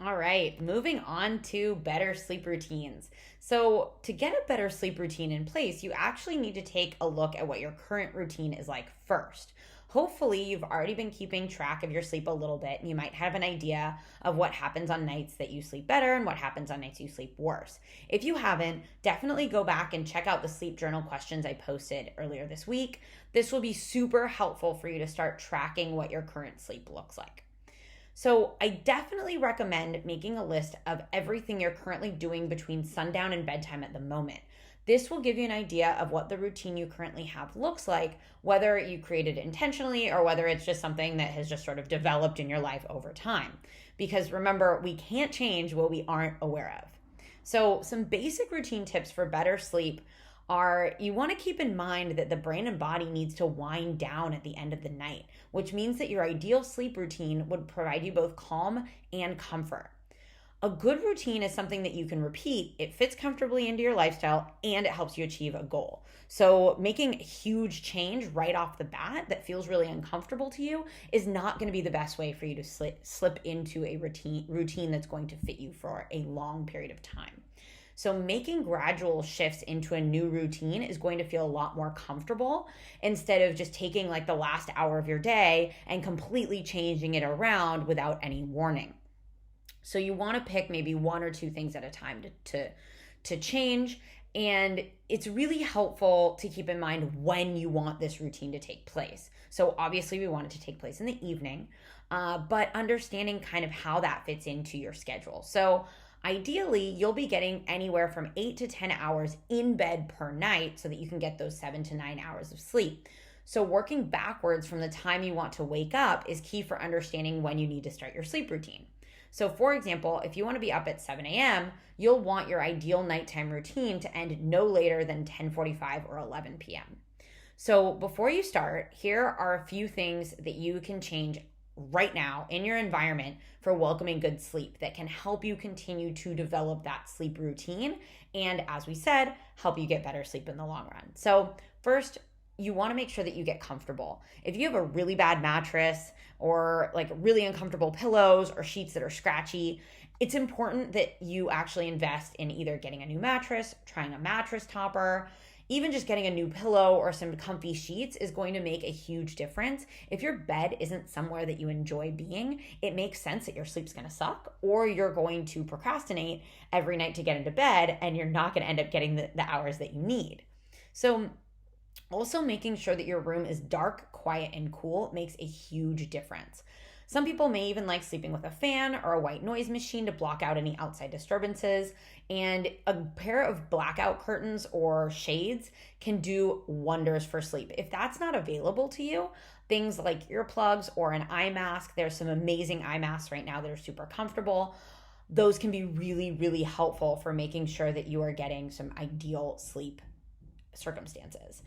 All right, moving on to better sleep routines. So, to get a better sleep routine in place, you actually need to take a look at what your current routine is like first. Hopefully, you've already been keeping track of your sleep a little bit, and you might have an idea of what happens on nights that you sleep better and what happens on nights you sleep worse. If you haven't, definitely go back and check out the sleep journal questions I posted earlier this week. This will be super helpful for you to start tracking what your current sleep looks like. So, I definitely recommend making a list of everything you're currently doing between sundown and bedtime at the moment. This will give you an idea of what the routine you currently have looks like, whether you created it intentionally or whether it's just something that has just sort of developed in your life over time. Because remember, we can't change what we aren't aware of. So, some basic routine tips for better sleep are you want to keep in mind that the brain and body needs to wind down at the end of the night, which means that your ideal sleep routine would provide you both calm and comfort. A good routine is something that you can repeat, it fits comfortably into your lifestyle, and it helps you achieve a goal. So, making a huge change right off the bat that feels really uncomfortable to you is not going to be the best way for you to slip into a routine that's going to fit you for a long period of time. So, making gradual shifts into a new routine is going to feel a lot more comfortable instead of just taking like the last hour of your day and completely changing it around without any warning. So, you want to pick maybe one or two things at a time to change. And it's really helpful to keep in mind when you want this routine to take place. So, obviously, we want it to take place in the evening, but understanding kind of how that fits into your schedule. So, ideally, you'll be getting anywhere from 8 to 10 hours in bed per night so that you can get those 7 to 9 hours of sleep. So, working backwards from the time you want to wake up is key for understanding when you need to start your sleep routine. So, for example, if you want to be up at 7 a.m., you'll want your ideal nighttime routine to end no later than 10:45 or 11 p.m. So, before you start, here are a few things that you can change right now in your environment for welcoming good sleep that can help you continue to develop that sleep routine and, as we said, help you get better sleep in the long run. So, first, you want to make sure that you get comfortable. If you have a really bad mattress or like really uncomfortable pillows or sheets that are scratchy, it's important that you actually invest in either getting a new mattress, trying a mattress topper. Even just getting a new pillow or some comfy sheets is going to make a huge difference. If your bed isn't somewhere that you enjoy being, it makes sense that your sleep's going to suck, or you're going to procrastinate every night to get into bed and you're not going to end up getting the hours that you need. So, also making sure that your room is dark, quiet, and cool makes a huge difference. Some people may even like sleeping with a fan or a white noise machine to block out any outside disturbances. And a pair of blackout curtains or shades can do wonders for sleep. If that's not available to you, things like earplugs or an eye mask, there's some amazing eye masks right now that are super comfortable. Those can be really, really helpful for making sure that you are getting some ideal sleep circumstances.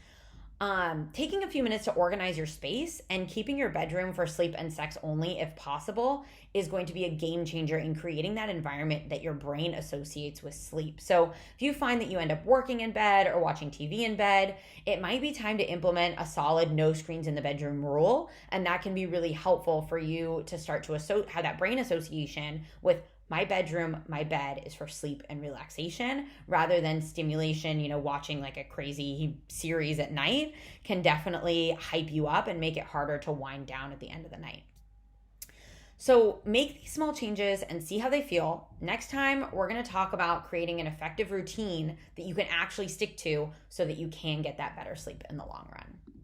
Taking a few minutes to organize your space and keeping your bedroom for sleep and sex only if possible is going to be a game changer in creating that environment that your brain associates with sleep. So if you find that you end up working in bed or watching TV in bed, it might be time to implement a solid no screens in the bedroom rule. And that can be really helpful for you to start to have that brain association with my bedroom, my bed is for sleep and relaxation rather than stimulation. Watching like a crazy series at night can definitely hype you up and make it harder to wind down at the end of the night. So make these small changes and see how they feel. Next time, we're going to talk about creating an effective routine that you can actually stick to so that you can get that better sleep in the long run.